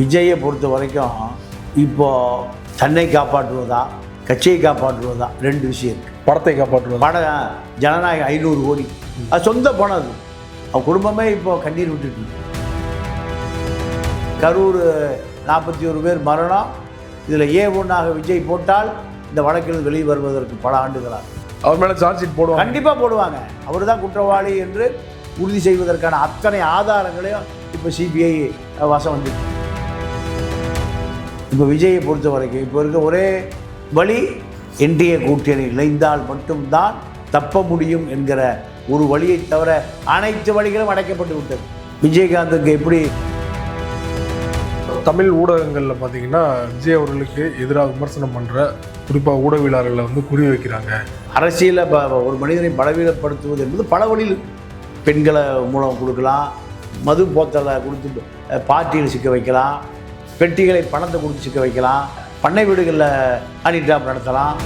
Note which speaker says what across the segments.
Speaker 1: விஜயை பொறுத்த வரைக்கும் இப்போ தன்னை காப்பாற்றுவதா கட்சியை காப்பாற்றுவதா ரெண்டு விஷயம் இருக்குது.
Speaker 2: படத்தை காப்பாற்றுவதா?
Speaker 1: படம் ஜனநாயகம் 500 கோடி, அது சொந்த பணம். அது அவன் குடும்பமே இப்போ கண்ணீர் விட்டுட்டு. கரூர் 41 பேர் மரணம். இதில் A1 விஜய் போட்டால் இந்த வழக்கில் வெளியே வருவதற்கு பல ஆண்டுகளாக
Speaker 2: அவர் மேலே சார்ஜ் ஷீட் போடுவாங்க.
Speaker 1: கண்டிப்பாக போடுவாங்க. அவர் தான் குற்றவாளி என்று உறுதி செய்வதற்கான அத்தனை ஆதாரங்களையும் இப்போ சிபிஐ வசம் வந்து. இப்போ விஜயை பொறுத்த வரைக்கும் இப்போ இருக்க ஒரே வழி என்டிஏ கூட்டணி இணைந்தால் மட்டும்தான் தப்ப முடியும் என்கிற ஒரு வழியை தவிர அனைத்து வழிகளும் அடைக்கப்பட்டு விட்டது. விஜயகாந்துக்கு எப்படி
Speaker 2: தமிழ் ஊடகங்களில் பார்த்தீங்கன்னா விஜய் அவர்களுக்கு எதிராக விமர்சனம் பண்ணுற குறிப்பாக ஊடகவியலாளர்களை வந்து குறி வைக்கிறாங்க.
Speaker 1: அரசியலில் ஒரு மனிதனை பலவீனப்படுத்துவது என்பது பல வழியில் பெண்களை மூலம் கொடுக்கலாம், மது போத்தலை கொடுத்து பார்ட்டியில் சிக்க வைக்கலாம், பெட்டிகளை பணத்தை கொடுத்து சிக்க வைக்கலாம், பண்ணை வீடுகளில் ஹனி ட்ராப் நடத்தலாம்.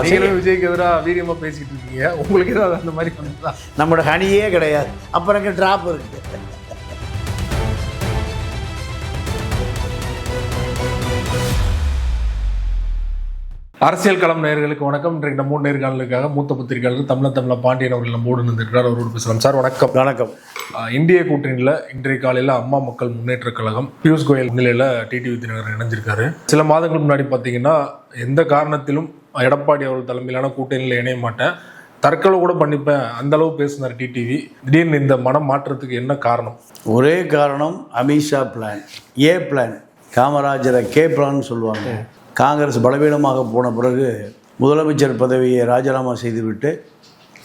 Speaker 2: விஜய்க்கு எதிராக வீரியமாக பேசிக்கிட்டு இருக்கீங்க, உங்களுக்கு ஏதாவது அந்த மாதிரி பண்ணுறதா?
Speaker 1: நம்மளோட ஹனியே கிடையாது, அப்புறம் இங்கே ட்ராப் இருக்குது.
Speaker 2: அரசியல் களம் நேயர்களுக்கு வணக்கம். இன்றைக்கு நம்ம நேர்காணலுக்காக மூத்த பத்திரிகையாளர் தமிழ பாண்டியன் அவர்கள் நம்மோடு இருந்திருக்கிறார். அவரோடு பேசலாம். சார் வணக்கம்.
Speaker 1: வணக்கம்.
Speaker 2: இந்திய கூட்டணியில் இன்றைய காலையில் அம்மா மக்கள் முன்னேற்ற கழகம் பியூஷ் கோயல் முன்னிலையில் டிடிவி தினகரன் இணைஞ்சிருக்காரு. சில மாதங்கள் முன்னாடி பார்த்தீங்கன்னா எந்த காரணத்திலும் எடப்பாடி அவர்கள் தலைமையிலான கூட்டணியில் இணைய மாட்டேன், தற்கொலை கூட பண்ணிப்பேன், அந்த அளவு பேசினார் டிடிவி. திடீர்னு இந்த மனம் மாற்றத்துக்கு என்ன காரணம்?
Speaker 1: ஒரே காரணம், அமித்ஷா பிளான், ஏ பிளான். காமராஜரை கே பிளான் சொல்லுவாங்க. காங்கிரஸ் பலவீனமாக போன பிறகு முதலமைச்சர் பதவியை ராஜினாமா செய்துவிட்டு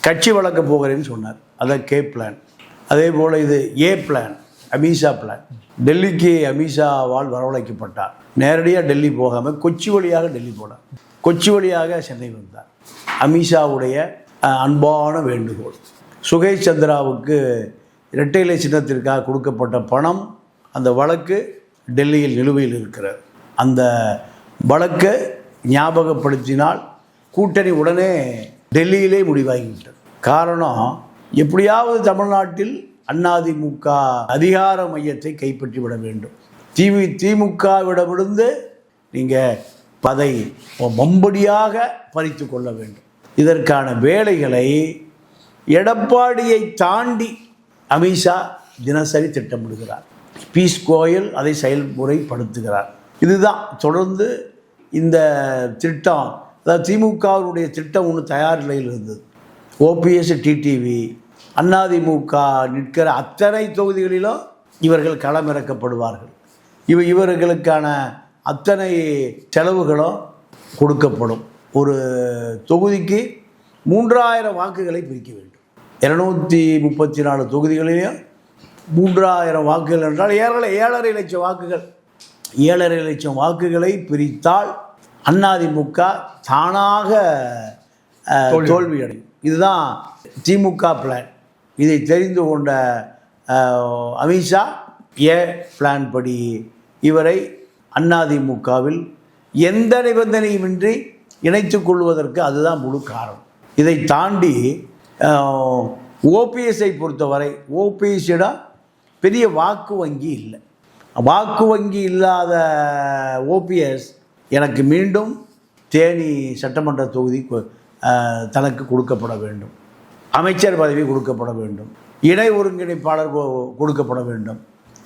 Speaker 1: கட்சி வளர்க்க போகிறேன்னு சொன்னார். அதை கே பிளான். அதே போல் இது ஏ பிளான், அமித்ஷா பிளான். டெல்லிக்கு அமித்ஷாவால் வரவழைக்கப்பட்டார். நேரடியாக டெல்லி போகாமல் கொச்சி வழியாக டெல்லி போனார். கொச்சி வழியாக சென்னை வந்தார். அமித்ஷாவுடைய அன்பான வேண்டுகோள். சுகேஷ் சந்திராவுக்கு இரட்டை இலை சின்னத்திற்காக கொடுக்கப்பட்ட பணம், அந்த வழக்கு டெல்லியில் நிலுவையில் இருக்கிறது. அந்த வழக்கை ஞாபகப்படுத்தினால் கூட்டணி உடனே டெல்லியிலே முடிவாகிவிட்டது. காரணம், எப்படியாவது தமிழ்நாட்டில் அதிமுக அதிகார மையத்தை கைப்பற்றிவிட வேண்டும். திமுகவிடமிருந்து நீங்கள் பதை மம்படியாக பறித்து கொள்ள வேண்டும். இதற்கான வேலைகளை எடப்பாடியை தாண்டி அமித்ஷா தினசரி திட்டமிடுகிறார். பியூஷ் கோயல் அதை செயல்முறைப்படுத்துகிறார். இதுதான் தொடர்ந்து இந்த திட்டம். அதாவது திமுகவுடைய திட்டம் ஒன்று தயார் நிலையில் இருந்தது. ஓபிஎஸ், டிடிவி, அதிமுக நிற்கிற அத்தனை தொகுதிகளிலும் இவர்கள் களமிறக்கப்படுவார்கள். இவர்களுக்கான அத்தனை செலவுகளும் கொடுக்கப்படும். ஒரு தொகுதிக்கு 3000 வாக்குகளை பிரிக்க வேண்டும். 234 தொகுதிகளிலும் 3000 வாக்குகள் என்றால் 7.5 லட்சம் வாக்குகள். 7.5 லட்சம் வாக்குகளை பிரித்தால் அதிமுக தானாக தோல்வியடையும். இதுதான் திமுக பிளான். இதை தெரிந்து கொண்ட அமித்ஷா ஏ பிளான் படி இவரை அதிமுகவில் எந்த நிபந்தனையுமின்றி இணைத்துக் கொள்வதற்கு அதுதான் முழு காரணம். இதை தாண்டி ஓபிஎஸ்ஐ பொறுத்தவரை ஓபிஎஸ்ஸிடம் பெரிய வாக்கு வங்கி இல்லை. வாக்கு வங்கி இல்லாத ஓபிஎஸ் எனக்கு மீண்டும் தேனி சட்டமன்ற தொகுதி தனக்கு கொடுக்கப்பட வேண்டும், அமைச்சர் பதவி கொடுக்கப்பட வேண்டும், இணை ஒருங்கிணைப்பாளர் கொடுக்கப்பட வேண்டும்,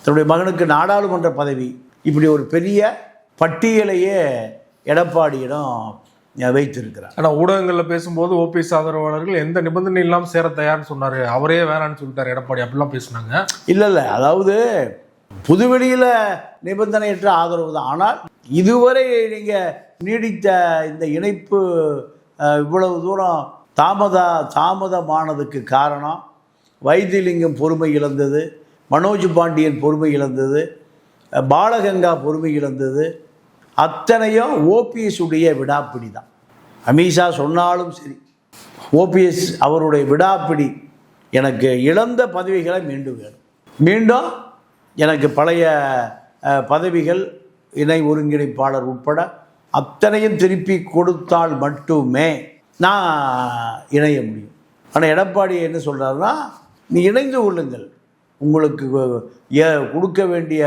Speaker 1: தன்னுடைய மகனுக்கு நாடாளுமன்ற பதவி, இப்படி ஒரு பெரிய பட்டியலையே எடப்பாடியிடம் வைத்திருக்கிறார்.
Speaker 2: ஆனால் ஊடகங்களில் பேசும்போது ஓபிஎஸ் ஆதரவாளர்கள் எந்த நிபந்தனை இல்லாமல் சேர தயார்னு சொன்னார், அவரே வேணான்னு சொல்லிட்டார் எடப்பாடி, அப்படிலாம் பேசுனாங்க.
Speaker 1: இல்லை, அதாவது புதுவெளியில் நிபந்தனையற்ற ஆதரவு தான். ஆனால் இதுவரை நீங்கள் நீடித்த இந்த இணைப்பு இவ்வளவு தூரம் தாமதமானதுக்கு காரணம் வைத்திலிங்கம் பொறுமை இழந்தது, மனோஜ் பாண்டியன் பொறுமை இழந்தது, பாலகங்கா பொறுமை இழந்தது. அத்தனையும் ஓபிஎஸ் உடைய விடாப்பிடி தான். அமித்ஷா சொன்னாலும் சரி, ஓபிஎஸ் அவருடைய விடாப்பிடி, எனக்கு இழந்த பதவிகளை மீண்டும் வேணும், மீண்டும் எனக்கு பழைய பதவிகள் இணை ஒருங்கிணைப்பாளர் உட்பட அத்தனையும் திருப்பி கொடுத்தால் மட்டுமே நான் இணைய முடியும். ஆனால் எடப்பாடி என்ன சொல்கிறாருன்னா, நீ இணைந்து கொள்ளுங்கள், உங்களுக்கு கொடுக்க வேண்டிய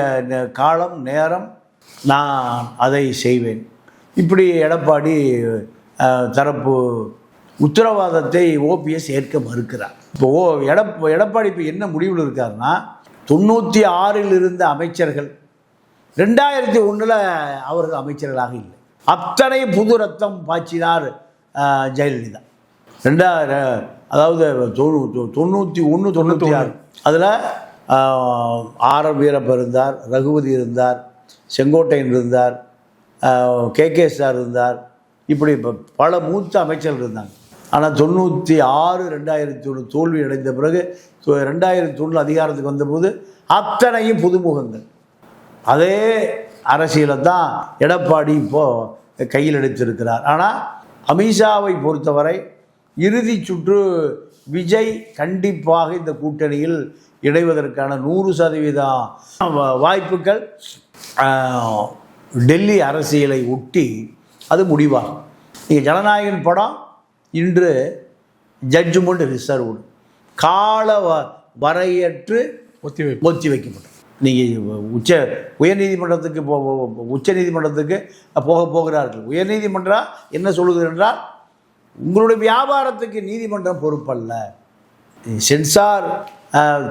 Speaker 1: காலம் நேரம் நான் அதை செய்வேன். இப்படி எடப்பாடி தரப்பு உத்தரவாதத்தை ஓபிஎஸ் ஏற்க மறுக்கிறார். இப்போ எடப்பாடி இப்போ என்ன முடிவில் இருக்காருன்னா, 96 இருந்த அமைச்சர்கள் 2001 அவர்கள் அமைச்சர்களாக இல்லை. அத்தனை புது ரத்தம் பாய்ச்சினார் ஜெயலலிதா. அதாவது 91 96 அதில் ஆர் வீரப்ப இருந்தார், ரகுபதி இருந்தார், செங்கோட்டையன் இருந்தார், KK இருந்தார், இப்படி பல மூத்த அமைச்சர்கள் இருந்தாங்க. ஆனால் 96 2001 தோல்வி அடைந்த பிறகு 2001 அதிகாரத்துக்கு வந்தபோது அத்தனையும் புதுமுகங்கள். அதே அரசியலை தான் எடப்பாடி இப்போது கையில் எடுத்திருக்கிறார். ஆனால் அமித்ஷாவை பொறுத்தவரை இறுதி சுற்று விஜய் கண்டிப்பாக இந்த கூட்டணியில் இணைவதற்கான 100% வாய்ப்புகள் டெல்லி அரசியலை ஒட்டி அது முடிவாகும். நீங்கள் ஜனநாயகன் படம் இன்று ஜட்ஜ்மெண்ட் ரிசர்வ்டு கால வரையற்று ஒத்தி வைக்கப்படும். நீங்கள் உயர்நீதிமன்றத்துக்கு உச்ச நீதிமன்றத்துக்கு போகிறார்கள். உயர்நீதிமன்றம் என்ன சொல்லுகிறது என்றால், உங்களுடைய வியாபாரத்துக்கு நீதிமன்றம் பொறுப்பல்ல. சென்சார்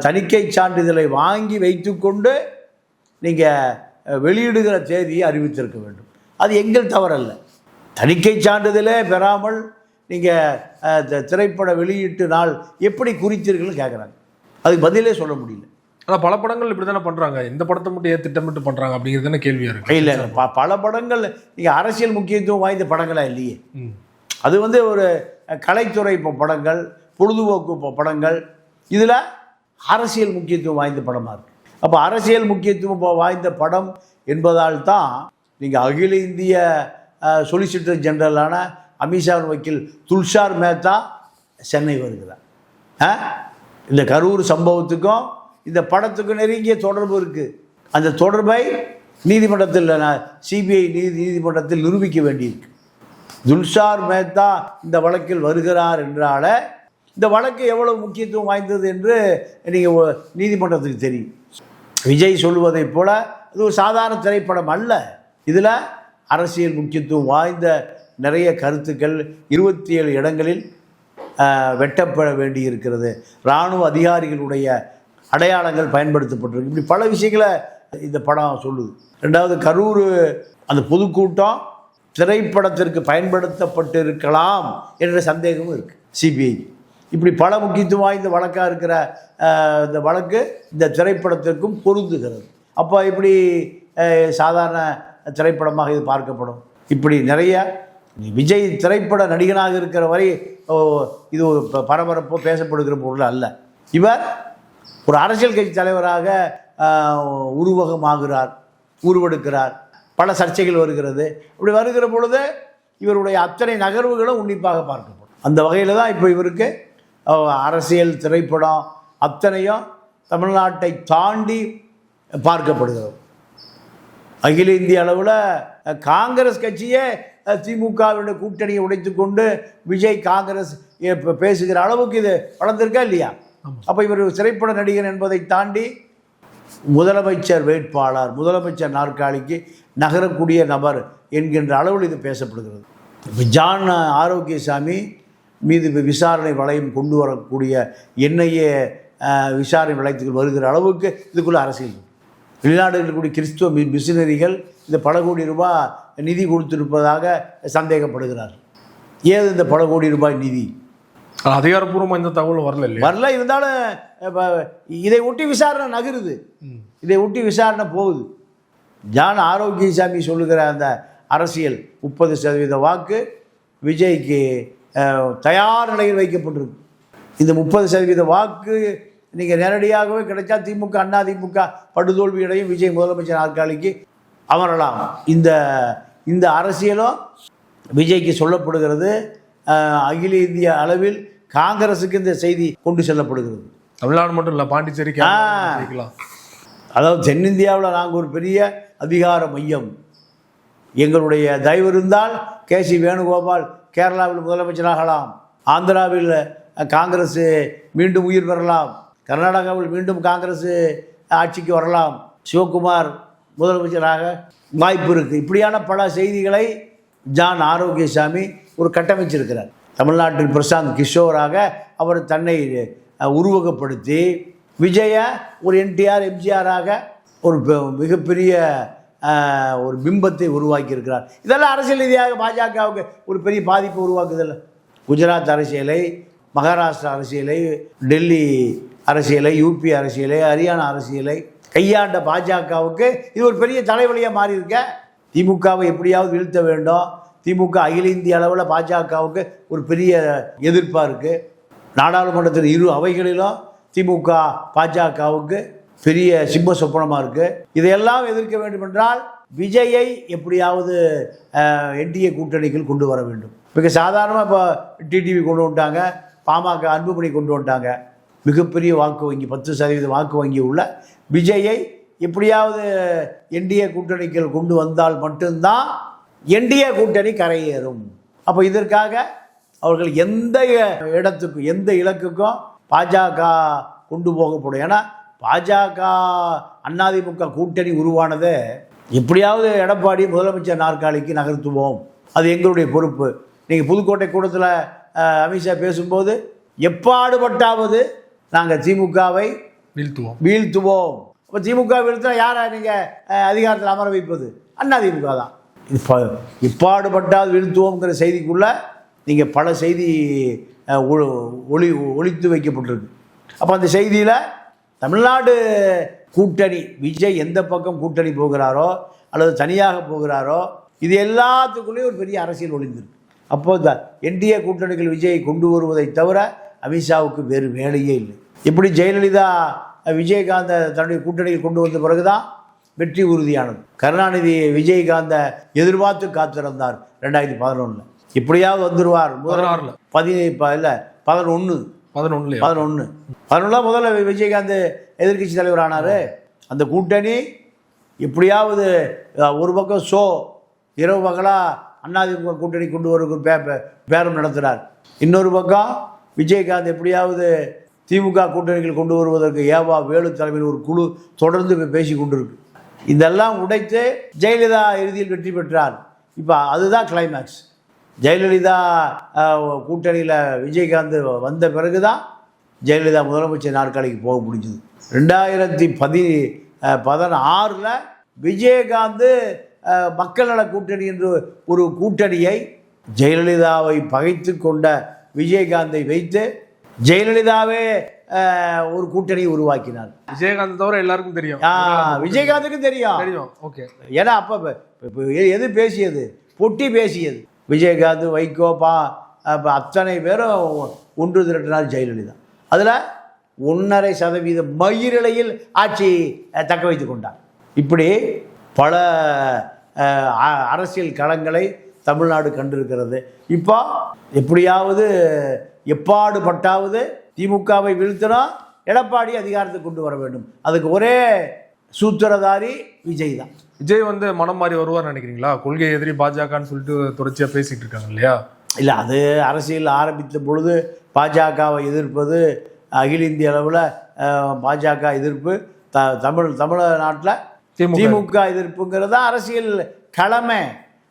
Speaker 1: தணிக்கை சான்றிதழை வாங்கி வைத்துக்கொண்டு நீங்கள் வெளியிடுகிற தேதியை அறிவித்திருக்க வேண்டும். அது எங்கள் தவறல்ல. தணிக்கை சான்றிதழே பெறாமல் நீங்கள் திரைப்பட வெளியீட்டு நாள் எப்படி குறித்தீர்கள்னு கேட்குறாங்க. அதுக்கு பதிலே சொல்ல முடியல.
Speaker 2: ஆனால் பல படங்கள் இப்படி தானே பண்ணுறாங்க. இந்த படத்தை மட்டும் ஏன் திட்டமிட்டு பண்ணுறாங்க அப்படிங்கிறது தானே கேள்வியாக இருக்குது.
Speaker 1: இல்லை, பல படங்கள் நீங்கள் அரசியல் முக்கியத்துவம் வாய்ந்த படங்களாக இல்லையே. அது ஒரு கலைத்துறை படங்கள், பொழுதுபோக்கு படங்கள், இதில் அரசியல் முக்கியத்துவம் வாய்ந்த படமாக இருக்குது. அப்போ அரசியல் முக்கியத்துவம் வாய்ந்த படம் என்பதால் தான் நீங்கள் அகில இந்திய சொலிசிட்டர் ஜெனரலான அமித்ஷாவின் வக்கீல் துல்ஷார் மேத்தா சென்னை வருகிறார். இந்த கரூர் சம்பவத்துக்கும் இந்த படத்துக்கும் நெருங்கிய தொடர்பு இருக்குது. அந்த தொடர்பை நீதிமன்றத்தில் சிபிஐ நீதிமன்றத்தில் நிரூபிக்க வேண்டியிருக்கு. துல்ஷார் மேத்தா இந்த வழக்கில் வருகிறார் என்றால இந்த வழக்கு எவ்வளவு முக்கியத்துவம் வாய்ந்தது என்று நீங்கள் நீதிமன்றத்துக்கு தெரியும். விஜய் சொல்லுவதைப் போல இது ஒரு சாதாரண திரைப்படம் அல்ல. இதில் அரசியல் முக்கியத்துவம் வாய்ந்த நிறைய கருத்துக்கள் 27 இடங்களில் வெட்டப்பட வேண்டி இருக்கிறது. இராணுவ அதிகாரிகளுடைய அடையாளங்கள் பயன்படுத்தப்பட்டிருக்கு. இப்படி பல விஷயங்களை இந்த படம் சொல்லுது. ரெண்டாவது, கரூர் அந்த பொதுக்கூட்டம் திரைப்படத்திற்கு பயன்படுத்தப்பட்டிருக்கலாம் என்ற சந்தேகமும் இருக்குது சிபிஐ. இப்படி பல முக்கியத்துவம் வாய்ந்த வழக்காக இருக்கிற இந்த வழக்கு இந்த திரைப்படத்திற்கும் பொருந்துகிறது. அப்போ இப்படி சாதாரண திரைப்படமாக இது பார்க்கப்படும். இப்படி நிறைய விஜய் திரைப்பட நடிகனாக இருக்கிற வரை இது ஒரு பரபரப்போ பேசப்படுகிற பொருள் அல்ல. இவர் ஒரு அரசியல் கட்சி தலைவராக உருவெடுக்கிறார். பல சர்ச்சைகள் வருகிறது. அப்படி வருகிற பொழுது இவருடைய அத்தனை நகர்வுகளும் உன்னிப்பாக பார்க்கப்படும். அந்த வகையில் தான் இப்போ இவருக்கு அரசியல் திரைப்படம் அத்தனையும் தமிழ்நாட்டை தாண்டி பார்க்கப்படுகிறது. அகில இந்திய அளவில் காங்கிரஸ் கட்சியே திமுகவுடைய கூட்டணியை உடைத்து கொண்டு விஜய் காங்கிரஸ் பேசுகிற அளவுக்கு இது வளர்ந்திருக்கா இல்லையா? அப்போ இவர் திரைப்பட நடிகர் என்பதை தாண்டி முதலமைச்சர் வேட்பாளர், முதலமைச்சர் நாற்காலிக்கு நகரக்கூடிய நபர் என்கின்ற அளவில் இது பேசப்படுகிறது. இப்போ ஜான் ஆரோக்கியசாமி மீது விசாரணை வளையம் கொண்டு வரக்கூடிய என்ஐஏ விசாரணை வளையத்துக்கு வருகிற அளவுக்கு இதுக்குள்ள அரசியல். வெளிநாடுகளில் இருக்கக்கூடிய கிறிஸ்துவ மிஷினரிகள் இந்த பல கோடி ரூபாய் நிதி கொடுத்திருப்பதாக சந்தேகப்படுகிறார். ஏது இந்த பல கோடி ரூபாய் நிதி?
Speaker 2: அதிகாரப்பூர்வமாக இந்த தகவல் வரல.
Speaker 1: இருந்தாலும் இதை ஒட்டி விசாரணை நகருது, இதை ஒட்டி விசாரணை போகுது. ஜான் ஆரோக்கியசாமி சொல்லுகிற அந்த அரசியல் 30% வாக்கு விஜய்க்கு தயார் நிலையில் வைக்கப்பட்டிருக்கு. இந்த 30% வாக்கு நீங்கள் நேரடியாகவே கிடைச்சா திமுக அண்ணா திமுக படுதோல்வி அடையும், விஜய் முதலமைச்சர் நாற்காலிக்கு அமரலாம். இந்த அரசியலும் விஜய்க்கு சொல்லப்படுகிறது. அகில இந்திய அளவில் காங்கிரஸுக்கு இந்த செய்தி கொண்டு செல்லப்படுகிறது.
Speaker 2: தமிழ்நாடு மட்டும் இல்லை, பாண்டிச்சேரி,
Speaker 1: அதாவது தென்னிந்தியாவில் நாங்கள் ஒரு பெரிய அதிகார மையம், எங்களுடைய தயவு இருந்தால் KC வேணுகோபால் கேரளாவில் முதலமைச்சராகலாம், ஆந்திராவில் காங்கிரஸ் மீண்டும் உயிர் பெறலாம், கர்நாடகாவில் மீண்டும் காங்கிரஸ் ஆட்சிக்கு வரலாம், சிவகுமார் முதலமைச்சராக வாய்ப்பு இருக்குது. இப்படியான பல செய்திகளை ஜான் ஆரோக்கியசாமி ஒரு கட்டமைச்சிருக்கிறார். தமிழ்நாட்டில் பிரசாந்த் கிஷோராக அவர் தன்னை உருவகப்படுத்தி விஜய ஒரு என்டிஆர் எம்ஜிஆராக ஒரு மிகப்பெரிய ஒரு பிம்பத்தை உருவாக்கி இருக்கிறார். இதெல்லாம் அரசியல் ரீதியாக பாஜகவுக்கு ஒரு பெரிய பாதிப்பை உருவாக்குதில்லை. குஜராத் அரசியலை, மகாராஷ்டிரா அரசியலை, டெல்லி அரசியலை, யூபி அரசியலை, ஹரியானா அரசியலை கையாண்ட பாஜகவுக்கு இது ஒரு பெரிய தலைவலியாக மாறி இருக்க. திமுகவை எப்படியாவது வீழ்த்த வேண்டும். திமுக அகில இந்திய அளவில் பாஜகவுக்கு ஒரு பெரிய எதிர்ப்பாக இருக்குது. நாடாளுமன்றத்தின் இரு அவைகளிலும் திமுக பாஜகவுக்கு பெரிய சிம்ம சொப்பனமாக இருக்குது. இதையெல்லாம் எதிர்க்க வேண்டும் என்றால் விஜயை எப்படியாவது என்டிஏ கூட்டணிக்குள் கொண்டு வர வேண்டும். மிக சாதாரணமாக இப்போ டிடிவி கொண்டு வந்துட்டாங்க, பாமக அன்புமணி கொண்டு வந்துட்டாங்க. மிகப்பெரிய வாக்கு வங்கி 10% வாக்கு வங்கி உள்ள விஜயை எப்படியாவது என்டிஏ கூட்டணிக்குள் கொண்டு வந்தால் மட்டும்தான் என்டிஏ கூட்டணி கரையேறும். அப்போ இதற்காக அவர்கள் எந்த இடத்துக்கும் எந்த இலக்குக்கும் பாஜக கொண்டு போகப்படும். ஏன்னா பாஜக அதிமுக கூட்டணி உருவானதை எப்படியாவது எடப்பாடி முதலமைச்சர் நாற்காலிக்கு நகர்த்துவோம், அது எங்களுடைய பொறுப்பு. நீங்கள் புதுக்கோட்டை கூட்டத்தில் அமித்ஷா பேசும்போது எப்பாடுபட்டாவது நாங்கள் திமுகவை வீழ்த்துவோம். இப்போ திமுக வீழ்த்தினா யாரை நீங்கள் அதிகாரத்தில் அமர வைப்பது? அதிமுக தான். இப்பாடுபட்டால் வீழ்த்துவோங்கிற செய்திக்குள்ளே நீங்கள் பல செய்தி ஒளித்து வைக்கப்பட்டிருக்கு. அப்போ அந்த செய்தியில் தமிழ்நாடு கூட்டணி விஜய் எந்த பக்கம் கூட்டணி போகிறாரோ அல்லது தனியாக போகிறாரோ இது எல்லாத்துக்குள்ளேயும் ஒரு பெரிய அரசியல் ஒளிந்திருக்கு. அப்போது என்டிஏ கூட்டணிகள் விஜயை கொண்டு வருவதை தவிர அமித்ஷாவுக்கு வேறு வேலையே இல்லை. எப்படி ஜெயலலிதா விஜயகாந்தை தன்னுடைய கூட்டணியில் கொண்டு வந்த பிறகுதான் வெற்றி உறுதியானது. கருணாநிதி விஜயகாந்த எதிர்பார்த்து காத்திருந்தார் 2011. எப்படியாவது வந்துடுவார் 11 முதல்ல விஜயகாந்த் எதிர்கட்சி தலைவர் ஆனார். அந்த கூட்டணி எப்படியாவது ஒரு பக்கம் இரவு பகலாக அதிமுக கூட்டணி கொண்டு வர பேரம் நடத்துகிறார். இன்னொரு பக்கம் விஜயகாந்த் எப்படியாவது திமுக கூட்டணிகள் கொண்டு வருவதற்கு ஏவா வேலு தலைமையில் ஒரு குழு தொடர்ந்து பேசி கொண்டிருக்கு. இதெல்லாம் உடைத்து ஜெயலலிதா இறுதியில் வெற்றி பெற்றார். இப்போ அதுதான் கிளைமேக்ஸ். ஜெயலலிதா கூட்டணியில் விஜயகாந்த் வந்த பிறகு தான் ஜெயலலிதா முதலமைச்சர் நாற்காலிக்கு போக முடிஞ்சுது. 2016 விஜயகாந்த் மக்கள் நல கூட்டணி என்று ஒரு கூட்டணியை ஜெயலலிதாவை பகைத்து கொண்ட விஜயகாந்தை வைத்து ஜெயலலிதாவே ஒரு கூட்டணியை உருவாக்கினார்.
Speaker 2: விஜயகாந்த் தவிர எல்லாருக்கும் தெரியும்,
Speaker 1: விஜயகாந்துக்கும் தெரியும். ஓகே, ஏன்னா அப்போ எது பேசியது? பொட்டி பேசியது. விஜயகாந்த், வைகோ, அத்தனை பேரும் ஒன்று திரட்டினார் ஜெயலலிதா. அதில் 1.5% மயிரிழையில் ஆட்சி தக்க வைத்து கொண்டார். இப்படி பல அரசியல் களங்களை தமிழ்நாடு கண்டிருக்கிறது. இப்போ எப்படியாவது எப்பாடுபட்டாவது திமுகவை வீழ்த்தினா எடப்பாடி அதிகாரத்தை கொண்டு வர வேண்டும். அதுக்கு ஒரே சூத்திரதாரி விஜய் தான்.
Speaker 2: விஜய் மனம் மாறி வருவார் நினைக்கிறீங்களா? கொள்கை எதிரி பாஜகன்னு சொல்லிட்டு தொடர்ச்சியாக பேசிகிட்டு இருக்காங்க இல்லையா?
Speaker 1: இல்லை, அது அரசியல் ஆரம்பித்த பொழுது பாஜகவை எதிர்ப்பது, அகில இந்திய அளவில் பாஜக எதிர்ப்பு, தமிழ்நாட்டில் திமுக எதிர்ப்புங்கிறது தான் அரசியல் கடமை.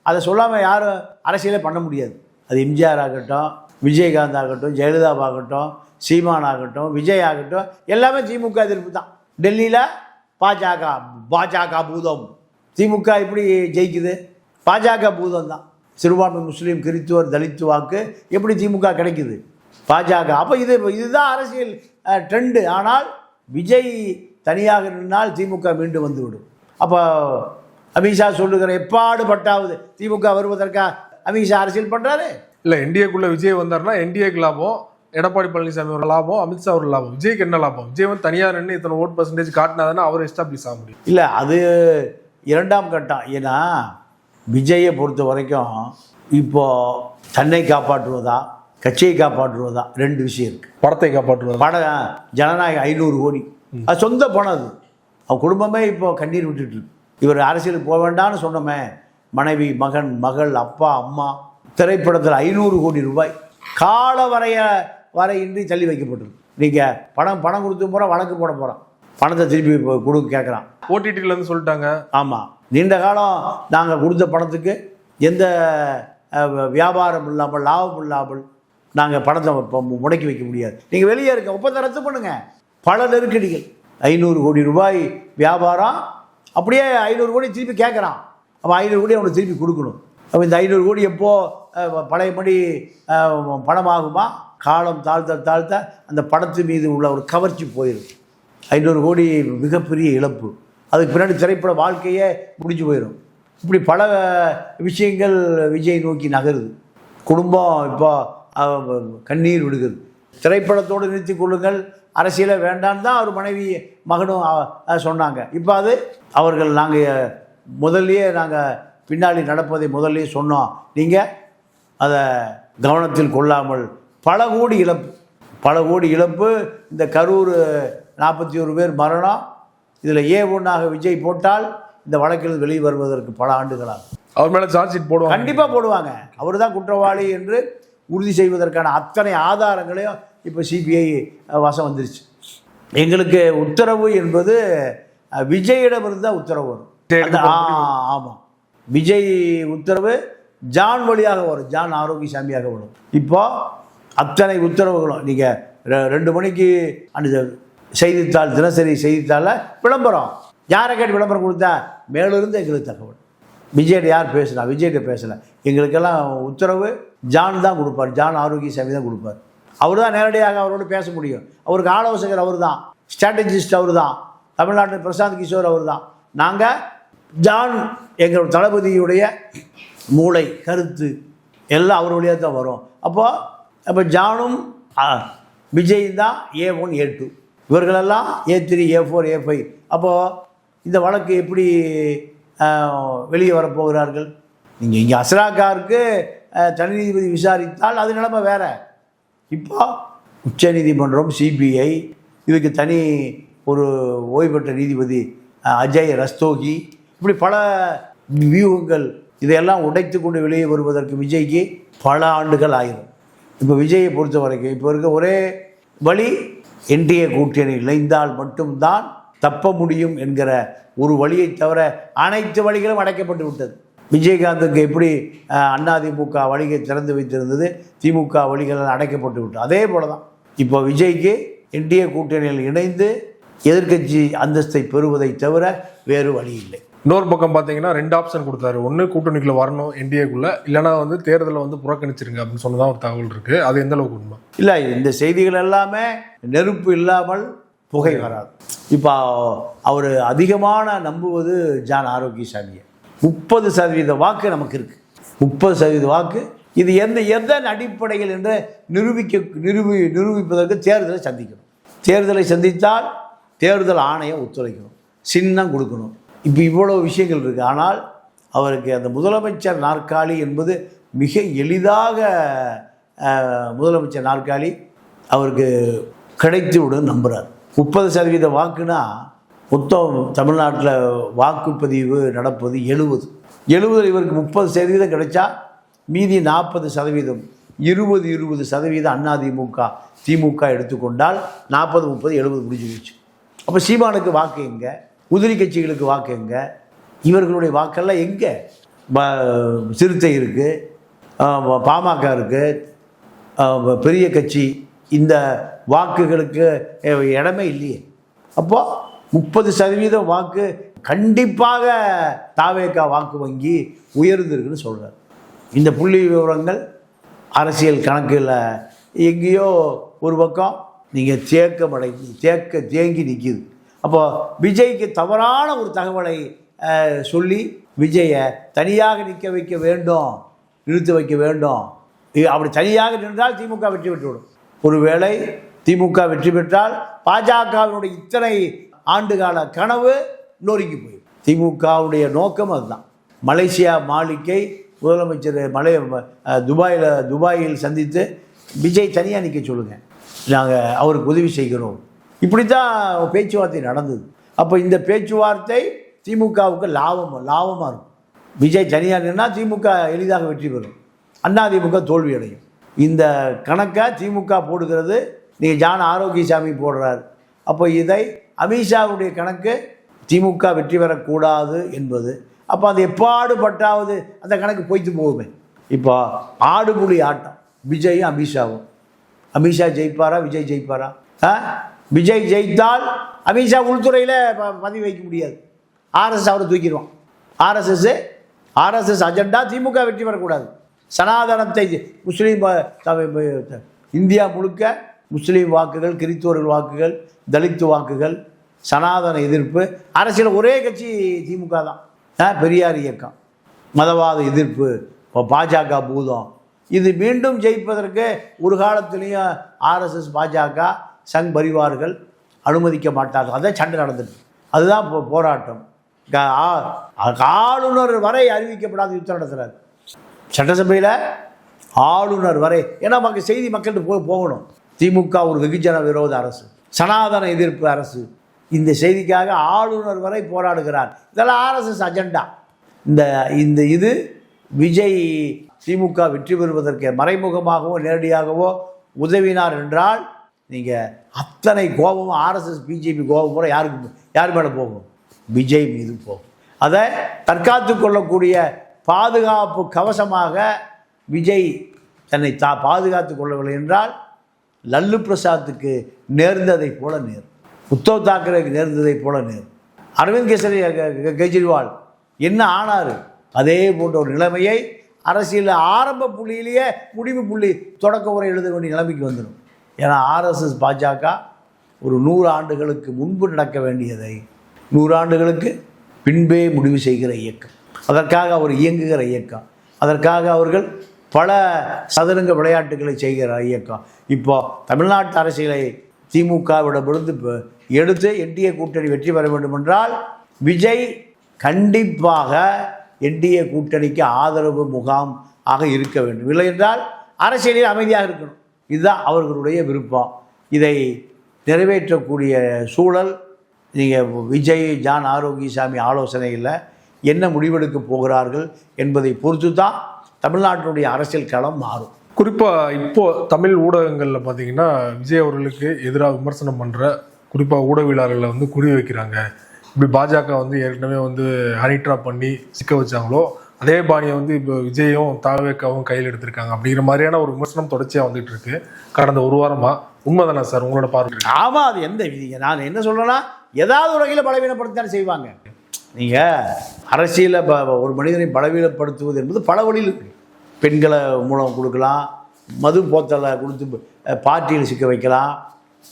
Speaker 1: அதை சொல்லாமல் யாரும் அரசியலே பண்ண முடியாது. அது எம்ஜிஆர் ஆகட்டும், விஜயகாந்த் ஆகட்டும், ஜெயலலிதா ஆகட்டும், சீமான் ஆகட்டும், விஜய் ஆகட்டும், எல்லாமே திமுக எதிர்ப்பு தான். டெல்லியில் பாஜக பூதம், திமுக எப்படி ஜெயிக்குது? பாஜக பூதம் தான். சிறுபான்மை முஸ்லீம், கிறித்துவர், தலித்து வாக்கு எப்படி திமுக கிடைக்குது? பாஜக. அப்போ இதுதான் அரசியல் ட்ரெண்டு. ஆனால் விஜய் தனியாக நின்றால் திமுக மீண்டும் வந்துவிடும். அப்போ அமித்ஷா சொல்லுகிற எப்பாடுபட்டாவது திமுக வருவதற்காக அமித்ஷா அரசியல் பண்ணுறாரு.
Speaker 2: இல்லை, என்டிஏக்குள்ள விஜய் வந்தார்னா என்டிஏக்கு லாபம், எடப்பாடி பழனிசாமி ஒரு லாபம், அமித்ஷா ஒரு லாபம். விஜய்க்கு என்ன லாபம்? விஜய் தனியாக நின்று இத்தனை ஓட் பர்சன்டேஜ் காட்டினாதானே அவர் எஸ்டாப்ளிஷ் ஆக முடியும்.
Speaker 1: இல்லை, அது இரண்டாம் கட்டம். ஏன்னா விஜயை பொறுத்த வரைக்கும் இப்போ தன்னை காப்பாற்றுவதா கட்சியை காப்பாற்றுவதா ரெண்டு விஷயம் இருக்குது.
Speaker 2: படத்தை காப்பாற்றுவதா?
Speaker 1: ஜனநாயகம் 500 கோடி, அது சொந்த பணம். அது அவன் குடும்பமே இப்போ கண்ணீர் விட்டுட்டு இருக்கு. இவர் அரசியலுக்கு போக வேண்டாம்னு சொன்னோமே, மனைவி, மகன், மகள், அப்பா, அம்மா, திரைப்படத்தில் 500 கோடி ரூபாய் கால வரையின்றி தள்ளி வைக்கப்பட்டிருக்கு. நீங்கள் பணம் கொடுத்து போகிறோம், வழக்கு போட போகிறோம், பணத்தை திருப்பி கொடுக்க கேட்குறான்.
Speaker 2: OTT-ல இருந்து சொல்லிட்டாங்க.
Speaker 1: ஆமாம், நீண்ட காலம் நாங்கள் கொடுத்த பணத்துக்கு எந்த வியாபாரம் இல்லாமல் லாபம் இல்லாமல் நாங்கள் பணத்தை முடக்கி வைக்க முடியாது. நீங்கள் வெளியே இருக்க ஒப்பந்தம் ரத்து பண்ணுங்கள். பல நெருக்கடிகள். 500 கோடி ரூபாய் வியாபாரம், அப்படியே 500 கோடி திருப்பி கேட்குறான். அப்போ 500 கோடி அவனுக்கு திருப்பி கொடுக்கணும். அப்போ இந்த 500 கோடி எப்போ பழையபடி பணமாகுமா? காலம் தாழ்த்த அந்த படத்து மீது உள்ள ஒரு கவர்ச்சி போயிடும். 500 கோடி மிகப்பெரிய இழப்பு. அதுக்கு பின்னாடி திரைப்பட வாழ்க்கையே முடிஞ்சு போயிடும். இப்படி பல விஷயங்கள் விஜய் நோக்கி நகருது. குடும்பம் இப்போ கண்ணீர் விடுகிறது. திரைப்படத்தோடு நிறுத்தி கொள்ளுங்கள், அரசியலை வேண்டான்னு தான் அவர் மனைவி மகனும் சொன்னாங்க. இப்போ அது அவர்கள் நாங்கள் முதல்லையே பின்னாடி நடப்பதை முதல்லையே சொன்னோம், நீங்கள் அதை கவனத்தில் கொள்ளாமல் பல கோடி இழப்பு. இந்த கரூர் 41 பேர் மரணம். இதில் A1 விஜய் போட்டால் இந்த வழக்கில் வெளியே வருவதற்கு பல ஆண்டுகளாகும்.
Speaker 2: அவர் மேலே சார்ஜ் ஷீட் போடுவாங்க,
Speaker 1: கண்டிப்பாக போடுவாங்க. அவர் தான் குற்றவாளி என்று உறுதி செய்வதற்கான அத்தனை ஆதாரங்களையும் இப்போ CBI வசம் வந்துருச்சு. எங்களுக்கு உத்தரவு என்பது விஜயிடமிருந்து தான் உத்தரவு வரும். ஆமாம், விஜய் உத்தரவு ஜான் வழியாக வரும், ஜான் ஆரோக்கியசாமியாக வரும். இப்போ அத்தனை உத்தரவுகளும் நீங்கள் 2 மணிக்கு அந்த செய்தித்தாள், தினசரி செய்தித்தாளில் விளம்பரம், யாரை கேட்டு விளம்பரம் கொடுத்தா? மேலிருந்து எங்களுக்கு தகவல். விஜய்கிட்ட யார் பேசலாம்? விஜய்கிட்ட பேசலை. எங்களுக்கெல்லாம் உத்தரவு ஜான் தான் கொடுப்பார், ஜான் ஆரோக்கியசாமி தான் கொடுப்பார். அவர் தான் நேரடியாக அவரோடு பேச முடியும். அவருக்கு ஆலோசகர் அவர் தான், ஸ்ட்ராட்டஜிஸ்ட் அவர் தான், தமிழ்நாட்டில் பிரசாந்த் கிஷோர் அவர் தான். நாங்கள் ஜான் எங்கள் தளபதியுடைய மூளை, கருத்து எல்லாம் அவர் வழியாக தான் வரும். அப்போ ஜானும் விஜய் தான் A1 A2, இவர்களெல்லாம் A3 A4 A5. அப்போது இந்த வழக்கு எப்படி வெளியே வரப்போகிறார்கள்? நீங்கள் இங்கே அஸ்ராக்காருக்கு தனி நீதிபதி விசாரித்தால் அது நிலைமை வேறு. இப்போ உச்சநீதிமன்றம், CBI, இதுக்கு தனி ஒரு ஓய்வு பெற்ற நீதிபதி அஜய் ரஸ்தோகி, இப்படி பல வியூகங்கள். இதையெல்லாம் உடைத்து கொண்டு வெளியே வருவதற்கு விஜய்க்கு பல ஆண்டுகள் ஆயிரும். இப்போ விஜயை பொறுத்த வரைக்கும் இப்போ இருக்க ஒரே வழி, NDA கூட்டணி இணைந்தால் மட்டும்தான் தப்ப முடியும் என்கிற ஒரு வழியை தவிர அனைத்து வழிகளும் அடைக்கப்பட்டு விட்டது. விஜயகாந்துக்கு எப்படி அதிமுக வழியை திறந்து வைத்திருந்தது, திமுக வழிகள் அடைக்கப்பட்டு விட்டது. அதே போல தான் இப்போ விஜய்க்கு NDA கூட்டணியில் இணைந்து எதிர்க்கட்சி அந்தஸ்தை பெறுவதை தவிர வேறு வழி இல்லை.
Speaker 2: இன்னொரு பக்கம் பார்த்தீங்கன்னா 2 ஆப்ஷன் கொடுத்தாரு. ஒன்று கூட்டணிக்குள்ள வரணும் NDAக்குள்ள, இல்லைனா தேர்தலை புறக்கணிச்சிருங்க அப்படின்னு சொன்னதான் ஒரு தகவல் இருக்கு. அது எந்த அளவுக்கு உண்மை? இல்லை,
Speaker 1: இந்த செய்திகள் எல்லாமே நெருப்பு இல்லாமல் புகை வராது. இப்போ அவர் அதிகமான நம்புவது ஜான் ஆரோக்கியசாமியை. 30% வாக்கு நமக்கு இருக்கு. 30% வாக்கு. இது எதன் அடிப்படையில் என்று நிரூபிப்பதற்கு தேர்தலை சந்திக்கணும். தேர்தலை சந்தித்தால் தேர்தல் ஆணையம் ஒத்துழைக்கணும், சின்னம் கொடுக்கணும். இப்போ இவ்வளோ விஷயங்கள் இருக்குது. ஆனால் அவருக்கு அந்த முதலமைச்சர் நாற்காலி என்பது மிக எளிதாக முதலமைச்சர் நாற்காலி அவருக்கு கிடைத்து விடும் நம்புகிறார். 30% வாக்குனா மொத்தம் தமிழ்நாட்டில் வாக்குப்பதிவு நடப்பது 70. இவருக்கு 30% கிடைச்சா மீதி 40%, 20% அதிமுக திமுக எடுத்துக்கொண்டால் 40-30 70 முடிஞ்சு போச்சு. அப்போ சீமானுக்கு வாக்கு எங்கே? உதிரி கட்சிகளுக்கு வாக்கு எங்கே? இவர்களுடைய வாக்கெல்லாம் எங்கே? சிறுத்தை இருக்குது, பாமக இருக்குது, பெரிய கட்சி. இந்த வாக்குகளுக்கு இடமே இல்லையே. அப்போது 30% வாக்கு கண்டிப்பாக தாவேகா வாக்கு வங்கி உயர்ந்திருக்குன்னு சொல்கிறார். இந்த புள்ளி விவரங்கள் அரசியல் கணக்கில் எங்கேயோ ஒரு பக்கம் நீங்கள் தேங்கி நிற்கிது. அப்போது விஜய்க்கு தவறான ஒரு தகவலை சொல்லி விஜயை தனியாக நிற்க வைக்க வேண்டும், நிறுத்தி வைக்க வேண்டும். அப்படி தனியாக நின்றால் திமுக வெற்றி பெற்றுவிடும். ஒருவேளை திமுக வெற்றி பெற்றால் பாஜகவினுடைய இத்தனை ஆண்டுகால கனவு நொறுங்கி போயிடும். திமுகவுடைய நோக்கம் அதுதான். மலேசியா மாளிகை முதலமைச்சர் துபாயில் சந்தித்து விஜய் தனியாக நிற்க சொல்லுங்கள், நாங்கள் அவருக்கு உதவி செய்கிறோம். இப்படி தான் பேச்சுவார்த்தை நடந்தது. அப்போ இந்த பேச்சுவார்த்தை திமுகவுக்கு லாபமாக இருக்கும். விஜய் தனியாக நின்னால் திமுக எளிதாக வெற்றி பெறும், அதிமுக தோல்வி அடையும். இந்த கணக்கை திமுக போடுகிறது நீங்கள் ஜான் ஆரோக்கியசாமி போடுறார். அப்போ இதை அமித்ஷாவுடைய கணக்கு திமுக வெற்றி பெறக்கூடாது என்பது. அப்போ அது எப்பாடுபட்டாவது அந்த கணக்கு பொய்த்து போகுமே. இப்போ ஆடுபுலி ஆட்டம் விஜயும் அமித்ஷாவும். அமித்ஷா ஜெயிப்பாரா, விஜய் ஜெயிப்பாரா? விஜய் ஜெயித்தால் அமித்ஷா உள்துறையில் பதிவு வைக்க முடியாது. ஆர்எஸ்எஸ் அவரை தூக்கிடுவான். ஆர்எஸ்எஸ் அஜெண்டா திமுக வெற்றி பெறக்கூடாது. சனாதனத்தை முஸ்லீம் இந்தியா முழுக்க முஸ்லீம் வாக்குகள், கிறிஸ்தவர்கள் வாக்குகள், தலித்து வாக்குகள், சனாதன எதிர்ப்பு. அரசியல் ஒரே கட்சி திமுக தான். பெரியார் இயக்கம், மதவாத எதிர்ப்பு, பாஜக பூதம். இது மீண்டும் ஜெயிப்பதற்கு ஒரு காலத்திலையும் ஆர்எஸ்எஸ், பாஜக, சங் பரிவார்கள் அனுமதிக்க மாட்டார்கள். அதான் சண்டை நடந்துட்டு. அதுதான் போராட்டம். ஆளுநர் வரை அறிவிக்கப்படாத யுத்தம் நடத்துகிறார் சட்டசபையில். ஆளுநர் வரை, ஏன்னா செய்தி மக்கள்கிட்ட போகணும். திமுக ஒரு வெகுஜன விரோத அரசு, சனாதன எதிர்ப்பு அரசு. இந்த செய்திக்காக ஆளுநர் வரை போராடுகிறார். இதெல்லாம் ஆர்எஸ்எஸ் அஜெண்டா. இந்த இது விஜய் திமுக வெற்றி பெறுவதற்கு மறைமுகமாகவோ நேரடியாகவோ உதவினார் என்றால் நீங்கள் அத்தனை கோபமும் ஆர்எஸ்எஸ், பிஜேபி கோபம் கூட யார் மேலே போகும்? விஜய் மீது போகும். அதை தற்காத்து கொள்ளக்கூடிய பாதுகாப்பு கவசமாக விஜய் தன்னை பாதுகாத்து கொள்ளவில்லை என்றால் லல்லு பிரசாத்துக்கு நேர்ந்ததை போல நேரும், உத்தவ் தாக்கரேக்கு நேர்ந்ததை போல நேரும், அரவிந்த் கெஜ்ரிவால் என்ன ஆனார் அதே போன்ற ஒரு நிலைமையை அரசியலில் ஆரம்ப புள்ளியிலேயே முடிவு புள்ளி தொடக்க உரை எழுத வேண்டிய நிலைமைக்கு வந்துடும். ஏன்னா ஆர்எஸ்எஸ், பாஜக ஒரு 100 ஆண்டுகளுக்கு முன்பு நடக்க வேண்டியதை 100 ஆண்டுகளுக்கு பின்பே முடிவு செய்கிற இயக்கம். அதற்காக அவர் இயங்குகிற இயக்கம். அதற்காக அவர்கள் பல சதுரங்க விளையாட்டுகளை செய்கிற இயக்கம். இப்போ தமிழ்நாட்டு அரசியலை திமுகவிடமிருந்து எடுத்து என்டிஏ கூட்டணி வெற்றி பெற வேண்டும் என்றால் விஜய் கண்டிப்பாக என்டிஏ கூட்டணிக்கு ஆதரவு முகாம் ஆக இருக்க வேண்டும். இல்லை என்றால் அரசியலில் அமைதியாக இருக்கணும். இதுதான் அவர்களுடைய விருப்பம். இதை நிறைவேற்றக்கூடிய சூழல் நீங்கள் விஜய், ஜான் ஆரோக்கியசாமி ஆலோசனையில் என்ன முடிவெடுக்க போகிறார்கள் என்பதை பொறுத்து தான் தமிழ்நாட்டினுடைய அரசியல் களம் மாறும்.
Speaker 2: குறிப்பாக இப்போது தமிழ் ஊடகங்களில் பார்த்தீங்கன்னா விஜய் அவர்களுக்கு எதிராக விமர்சனம் பண்ணுற குறிப்பாக ஊடகவியலாளர்களை வந்து குறி வைக்கிறாங்க. இப்படி பாஜக வந்து ஏற்கனவே வந்து ஹனிட்ரா பண்ணி சிக்க வச்சாங்களோ அதே பாணியை வந்து இப்போ விஜயும் தாவேக்காவும் கையில் எடுத்திருக்காங்க அப்படிங்கிற மாதிரியான ஒரு விமர்சனம் தொடர்ச்சியாக வந்துட்டு இருக்கு கடந்த ஒரு வாரமாக. உண்மைதானே சார் உங்களோட பார்வை?
Speaker 1: ஆமாம், அது எந்த விதிங்க. நான் என்ன சொல்கிறேன்னா, ஏதாவது ஒரு வகையில் பலவீனப்படுத்தானே செய்வாங்க. நீங்கள் அரசியலை ஒரு மனிதனை பலவீனப்படுத்துவது என்பது பல வழியில் இருக்குது. பெண்களை மூலம் கொடுக்கலாம், மது போத்தலை கொடுத்து பார்ட்டியில் சிக்க வைக்கலாம்,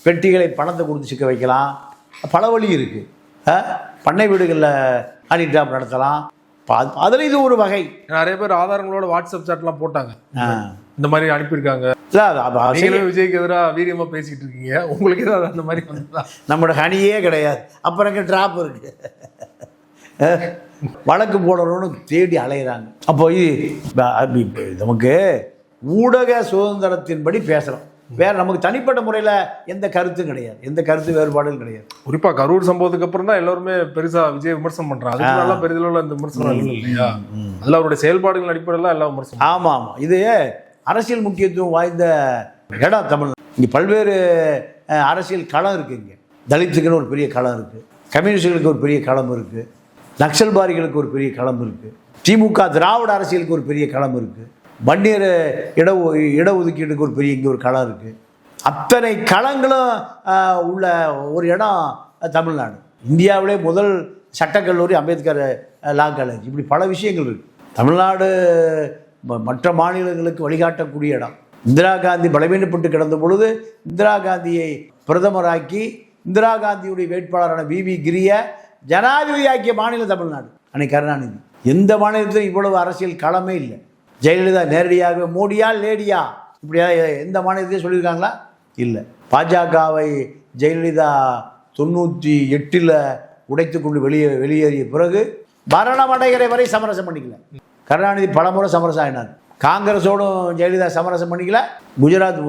Speaker 1: பெட்டிகளை பணத்தை கொடுத்து சிக்க வைக்கலாம், பல வழி இருக்குது. பண்ணை வீடுகளில் ஹனி ட்ராப் நடத்தலாம். அதில் இது ஒரு வகை.
Speaker 2: நிறைய பேர் ஆதாரங்களோட வாட்ஸ்அப் சாட்லாம் போட்டாங்க, இந்த மாதிரி அனுப்பியிருக்காங்க. விஜய்க்கு எதிராக வீரியமா பேசிக்கிட்டு இருக்கீங்க, உங்களுக்கு ஏதாவது அந்த மாதிரி
Speaker 1: நம்மளோட ஹனியே கிடையாது, அப்புறம் எங்க டிராப் இருக்கு, வழக்கு போடணும்னு தேடி அலையிறாங்க. அப்போ நமக்கு ஊடக சுதந்திரத்தின்படி பேசலாம். வேற நமக்கு தனிப்பட்ட முறையில் எந்த கருத்தும் கிடையாது, எந்த கருத்து வேறுபாடுகள் கிடையாது.
Speaker 2: குறிப்பா கரூர் சம்பவத்துக்கு அப்புறம் தான் எல்லாருமே பெருசா விஜய் விமர்சனம் பண்றாங்க. அதுக்கு பெரிதளவுல இந்த விமர்சனம் இல்லையா? அதில் அவருடைய செயல்பாடுகள் அடிப்படையில் எல்லாம் விமர்சனம்.
Speaker 1: ஆமா ஆமா, இது அரசியல் முக்கியத்துவம் வாய்ந்த இடம் தமிழ். இங்கே பல்வேறு அரசியல் களம் இருக்குது. இங்கே தலித்துக்குன்னு ஒரு பெரிய களம் இருக்குது, கம்யூனிஸ்டுகளுக்கு ஒரு பெரிய களம் இருக்குது, நக்சல்பாரிகளுக்கு ஒரு பெரிய களம் இருக்குது, திமுக திராவிட அரசியலுக்கு ஒரு பெரிய களம் இருக்குது, வன்னியர் இடஒதுக்கீடுக்கு ஒரு பெரிய இங்கே ஒரு களம் இருக்குது. அத்தனை களங்களும் உள்ள ஒரு இடம் தமிழ்நாடு. இந்தியாவிலே முதல் சட்டக்கல்லூரி அம்பேத்கர் லா காலேஜ். இப்படி பல விஷயங்கள் இருக்குது. தமிழ்நாடு மற்ற மாநிலங்களுக்கு வழிகாட்டக்கூடிய இடம். இந்திரா காந்தி பலவீனப்பட்டு கிடந்த பொழுது இந்திரா காந்தியை பிரதமராக்கி இந்திரா காந்தியுடைய வேட்பாளரான விவி கிரியை ஜனாதிபதியாக்கிய மாநிலம் தமிழ்நாடு. அன்னைக்கு கருணாநிதி. எந்த மாநிலத்திலும் இவ்வளவு அரசியல் களமே இல்லை. ஜெயலலிதா நேரடியாக மோடியா லேடியா இப்படியா எந்த மாநிலத்தையும் சொல்லியிருக்காங்களா? இல்லை. பாஜகவை ஜெயலலிதா 98 உடைத்து கொண்டு வெளியேறிய பிறகு மரணம் அடைகிற வரை சமரசம் பண்ணிக்கல. கருணாநிதி பலமுறை சமரசம் ஆகினார். காங்கிரஸோடும் ஜெயலலிதா சமரசம் பண்ணிக்கல. குஜராத்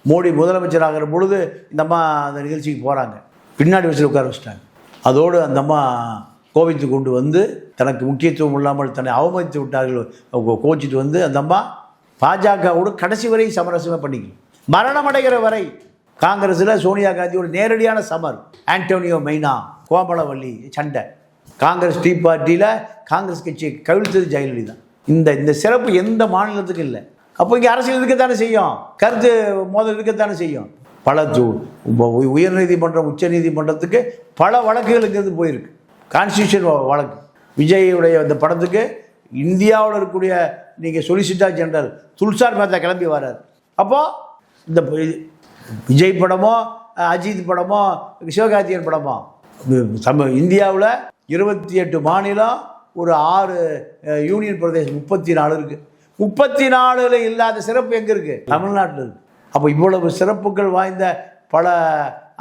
Speaker 1: மோடி முதலமைச்சர் ஆகிற பொழுது இந்த அம்மா அந்த நிகழ்ச்சிக்கு போகிறாங்க, பின்னாடி வச்சு உட்கார வச்சுட்டாங்க. அதோடு அந்த அம்மா கோபித்து கொண்டு வந்து தனக்கு முக்கியத்துவம் இல்லாமல் தன்னை அவமதித்து விட்டார்கள், கோச்சிட்டு வந்து அந்த அம்மா பாஜகவோடு கடைசி வரை சமரசமே பண்ணிக்கல. மரணம் அடைகிற வரை காங்கிரஸில் சோனியா காந்தியோட நேரடியான சமர் ஆண்டோனியோ மைனா, கோமலவல்லி சண்டை. காங்கிரஸ் டீ பார்ட்டியில் காங்கிரஸ் கட்சியை கவிழ்த்தது ஜெயலலிதா. இந்த சிறப்பு எந்த மாநிலத்துக்கும் இல்லை. அப்போ இங்கே அரசியல் இருக்கத்தானே செய்யும், கருத்து மோதல் இருக்கத்தானே செய்யும். பல உயர்நீதிமன்றம், உச்ச நீதிமன்றத்துக்கு பல வழக்குகள் இங்கிருந்து போயிருக்கு. கான்ஸ்டியூஷன் வழக்கு, விஜயுடைய இந்த படத்துக்கு இந்தியாவில் இருக்கக்கூடிய நீங்கள் சொலிசிட்டர் ஜெனரல் துல்சார் மேத்தா கிளம்பி வர்றார். அப்போது இந்த விஜய் படமோ அஜித் படமோ சிவகார்த்திகேயன் படமோ இந்தியாவில் 28 மாநிலம், ஒரு 6 யூனியன் பிரதேசம், 34 இருக்குது. 34 இல்லாத சிறப்பு எங்கே இருக்குது? தமிழ்நாட்டில் இருக்குது. அப்போ இவ்வளவு சிறப்புகள் வாய்ந்த பல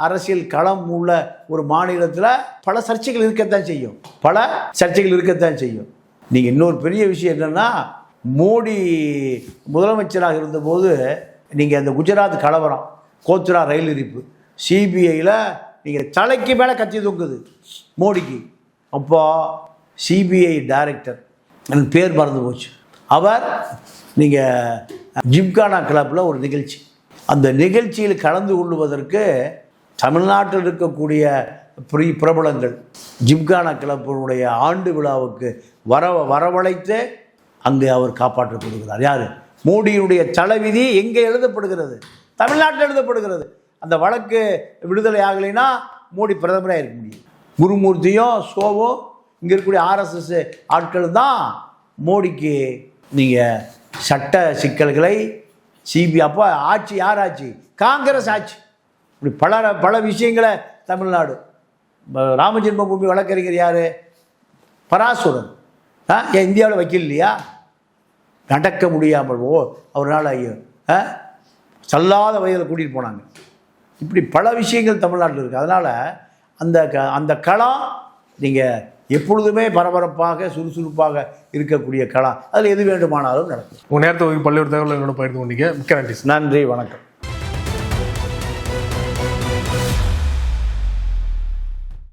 Speaker 1: அரசியல் களம் உள்ள ஒரு மாநிலத்தில் பல சர்ச்சைகள் இருக்கத்தான் செய்யும். நீங்கள் இன்னொரு பெரிய விஷயம் என்னென்னா, மோடி முதலமைச்சராக இருந்தபோது நீங்கள் அந்த குஜராத் கலவரம், கோத்ரா ரயில் எரிப்பு, சிபிஐயில் நீங்கள் தலைக்கு மேலே கத்தி தொங்குது மோடிக்கு. அப்போ சிபிஐ டைரக்டர், எனக்கு பேர் மறந்து போச்சு, அவர் நீங்கள் ஜிம்கானா கிளப்பில் ஒரு நிகழ்ச்சி, அந்த நிகழ்ச்சியில் கலந்து கொள்வதற்கு தமிழ்நாட்டில் இருக்கக்கூடிய பிரபலங்கள் ஜிம்கானா கிளப்பினுடைய ஆண்டு விழாவுக்கு வரவழைத்து அங்கே அவர் காப்பாற்றப்படுகிறார். யார்? மோடியினுடைய தலைவிதி எங்கே எழுதப்படுகிறது? தமிழ்நாட்டில் எழுதப்படுகிறது. அந்த வழக்கு விடுதலை ஆகலைன்னா மோடி பிரதமராக இருக்க முடியும். குருமூர்த்தியும் சோவும் இங்கே இருக்கக்கூடிய RSS ஆட்கள் தான் மோடிக்கு நீங்கள் சட்ட சிக்கல்களை சிபிஐ. அப்போ ஆட்சி யார் ஆட்சி? காங்கிரஸ் ஆட்சி. இப்படி பல விஷயங்களை தமிழ்நாடு. ராமஜென்ம பூமி வழக்கறிஞர் யார்? பராசுரன். ஏன் இந்தியாவில் வக்கீல் இல்லையா? நடக்க முடியாமல் அவரால் சல்லாத வயதில் கூட்டிகிட்டு போனாங்க. இப்படி பல விஷயங்கள் தமிழ்நாட்டில் இருக்குது. அதனால் அந்த களம் நீங்கள் எப்பொழுதுமே பரபரப்பாக சுறுசுறுப்பாக இருக்கக்கூடிய களம். அதில் எது வேண்டுமானாலும் நடக்கும்.
Speaker 2: உங்கள் நேரத்தை பல்வேறு தகவல்களோட பகிர்ந்து கொண்டீங்க. மிக்க நன்றி.
Speaker 1: நன்றி, வணக்கம்.